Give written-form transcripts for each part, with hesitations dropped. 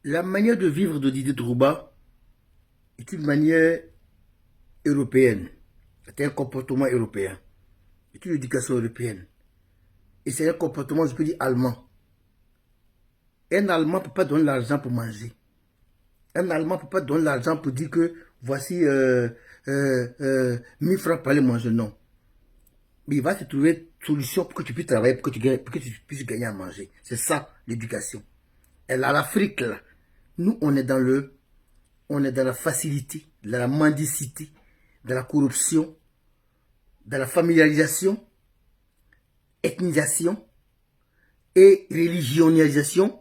La manière de vivre de Didier Drogba est une manière européenne. C'est un comportement européen. C'est une éducation européenne. Et c'est un comportement, je peux dire, allemand. Un Allemand ne peut pas donner l'argent pour manger. Un Allemand ne peut pas donner l'argent pour dire que voici 1000 francs pour aller manger. Non. Mais il va te trouver une solution pour que tu puisses travailler, pour que tu puisses gagner à manger. C'est ça, l'éducation. Et là, l'Afrique, là, nous, on est dans la facilité, dans la mendicité, dans la corruption, dans la familiarisation, ethnisation, et religionalisation,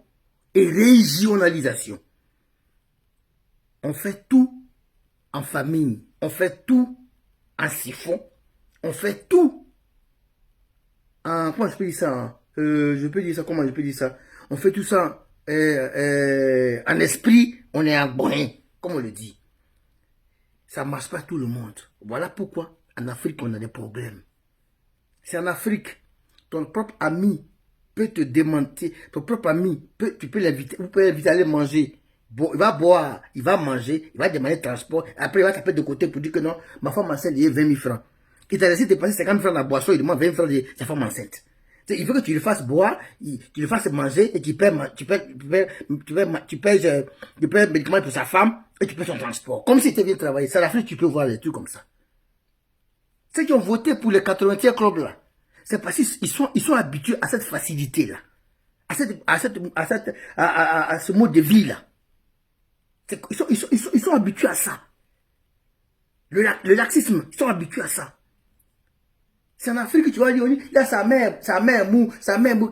et régionalisation. On fait tout en famille, on fait tout en siphon, on fait tout en... Comment je peux dire ça, hein? Je peux dire ça, comment je peux dire ça? On fait tout ça en esprit, on est en boin, comme on le dit. Ça ne marche pas tout le monde. Voilà pourquoi en Afrique on a des problèmes. C'est en Afrique, ton propre ami peut te démentir, ton propre ami, tu peux l'inviter, vous pouvez l'inviter à aller manger. Bon, il va boire, il va manger, il va demander transport, après il va taper de côté pour dire que non, ma femme enceinte, il y a 20 000 francs. Il t'a laissé dépenser 50 francs dans la boisson, il demande 20 francs de sa femme enceinte. Il veut que tu le fasses boire, tu le fasses manger et tu payes médicaments pour sa femme et tu payes son transport. Comme si tu viens travailler. C'est l'Afrique, tu peux voir des trucs comme ça. Ceux qui ont voté pour les 80e clubs là, c'est parce qu'ils sont habitués à cette facilité là, à ce mode de vie là. Ils sont habitués à ça. Le laxisme, ils sont habitués à ça. C'est en Afrique que tu vas dire, il y a sa mère mou.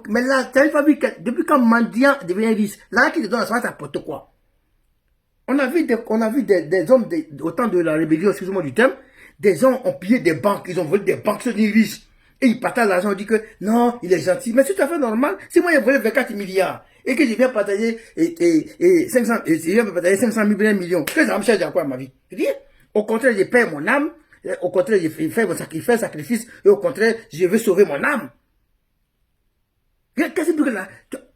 Mais là, tu n'as pas vu que depuis quand mendiant devient riche, là qui te donne, ça va t'apporter quoi? On a vu des hommes, au temps de la rébellion, excusez-moi du terme, des gens ont pillé des banques, ils ont volé des banques, ils sont devenus riches. Et ils partagent l'argent, on dit que non, il est gentil. Mais c'est tout à fait normal. Si moi j'ai volé 24 milliards et que je viens partager 500 000 millions, qu'est-ce que ça me change à quoi ma vie? Rien. Au contraire, je paie mon âme. Au contraire, je fais mon sacrifice. Et au contraire, je veux sauver mon âme. Qu'est-ce que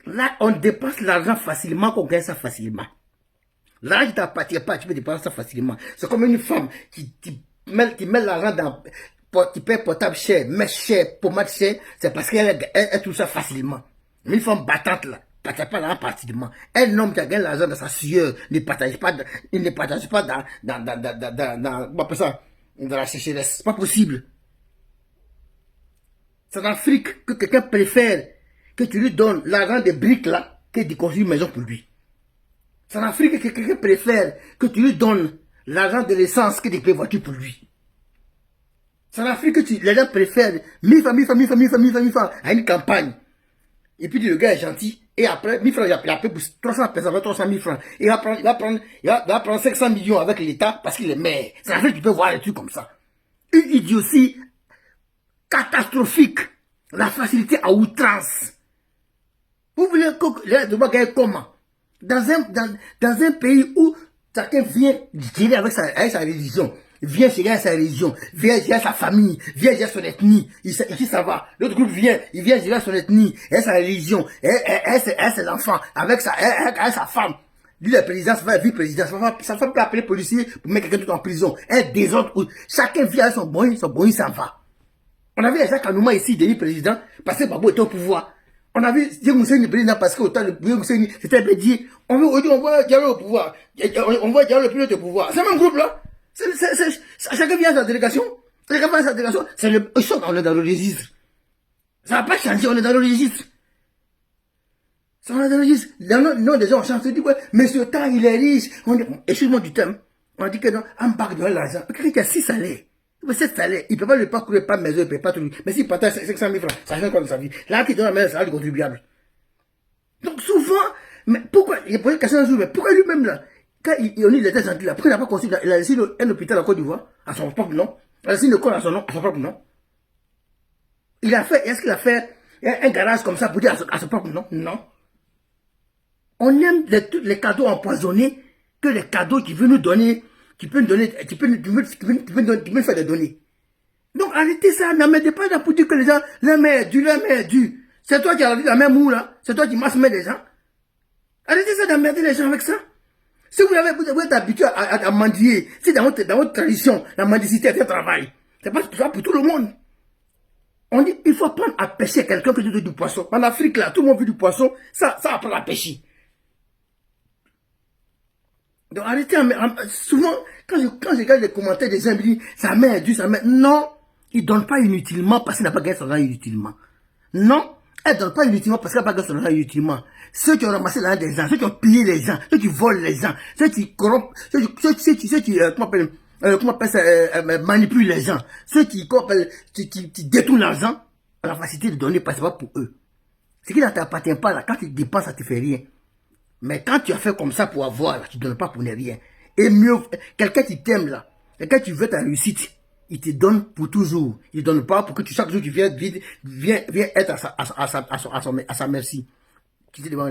là, on dépense l'argent facilement, qu'on gagne ça facilement. L'argent qui ne t'appartient pas, tu peux dépenser ça facilement. C'est comme une femme qui met l'argent dans... Tu payes portable cher, mèche cher, pommade cher, c'est parce qu'elle trouve ça facilement. Mais une femme battante là, ne partage pas l'argent facilement. Un homme qui a gagné l'argent dans sa sueur, ne partage pas dans la sécheresse. C'est pas possible. C'est en Afrique que quelqu'un préfère que tu lui donnes l'argent des briques là, que de construire une maison pour lui. C'est en Afrique que quelqu'un préfère que tu lui donnes l'argent de l'essence que de payer voiture pour lui. C'est en Afrique que les gens préfèrent 1000 francs à une campagne. Et puis le gars est gentil. Et après, 1000 francs, il a payé pour 300 personnes, 300 000 francs. Et il va prendre 500 millions avec l'État parce qu'il est maire. C'est en Afrique que tu peux voir des trucs comme ça. Une idiotie catastrophique. La facilité à outrance. Vous voulez que les gens doivent gagner comment? Dans un pays où chacun vient gérer avec sa religion. Vient gérer sa religion, vient gérer sa famille, vient gérer son ethnie. Ici, ça va. L'autre groupe vient, il vient gérer son ethnie, et sa religion, et ses enfants, avec sa femme. Lui, le président, ça va être vice-président. Ça ne va pas appeler policier pour mettre quelqu'un tout en prison. Un désordre où chacun vient avec son bon, ça va. On a vu Jacques Anouma ici, devenu président, parce que Babou était au pouvoir. On a vu Dieu Mousséni président parce que autant le Mousséni, c'était Bédier. On voit Diallo au pouvoir. On voit Diallo le pilote au pouvoir. C'est le même groupe là. Chacun vient à sa délégation. Chacun vient à sa délégation. On est dans le registre. Ça va pas changer, on est dans le registre. Ça, on est dans le registre. Non, des gens ont changé. On dit, ouais, monsieur Tan, il est riche. Excuse-moi du terme. On dit que non, un bac de l'argent. Quelqu'un qui a 6 salaires. Mais 7 salaires. Il ne peut pas le parcourir, pas maison, il ne peut pas tout. Mais s'il partage 500 000 francs, ça change quoi de sa vie? Là, qui donne la meilleure salaire du contribuable. Donc, souvent, mais pourquoi, il a posé une question un jour, mais pourquoi lui-même là? Quand il était gentil là, pourquoi il n'a pas construit, il a laissé un hôpital en Côte d'Ivoire, à son propre nom, il a laissé une école à son nom, à son propre nom. Est-ce qu'il a fait un garage comme ça pour dire à son propre nom? Non. On aime tous les cadeaux empoisonnés que les cadeaux qu'il veut nous donner, tu peux nous faire des données. Donc arrêtez ça, n'amènez pas là pour dire que les gens, la mer est dure. C'est toi qui as la mer mou là, c'est toi qui masses les gens. Arrêtez ça d'emmerder les gens avec ça. Si vous êtes habitué à mendier, si dans votre tradition, la mendicité est un travail, c'est pas pour tout le monde. On dit, il faut apprendre à pêcher quelqu'un qui donne du poisson. En Afrique, là, tout le monde veut du poisson, ça apprend à pêcher. Donc arrêtez, souvent, quand je regarde les commentaires des gens, ils me disent, ça m'a dû, ça m'a... Non, ils ne donnent pas inutilement parce qu'il n'a pas gagné son argent inutilement. Non, elle ne donne pas inutilement parce qu'elle n'a pas gagné son argent inutilement. Ceux qui ont ramassé l'argent des gens, ceux qui ont pillé les gens, ceux qui volent les gens, ceux qui corrompent, ceux qui comment appelle ça, manipulent les gens, ceux qui détournent l'argent, la facilité de donner, parce que c'est pas pour eux. Ce qui ne t'appartient pas, là, quand tu dépenses, ça ne te fait rien. Mais quand tu as fait comme ça pour avoir, là, tu ne donnes pas pour ne rien. Et mieux, quelqu'un qui t'aime là, quelqu'un qui veut ta réussite, il te donne pour toujours. Il ne donne pas pour que chaque jour tu viens être à sa merci. Qui te demande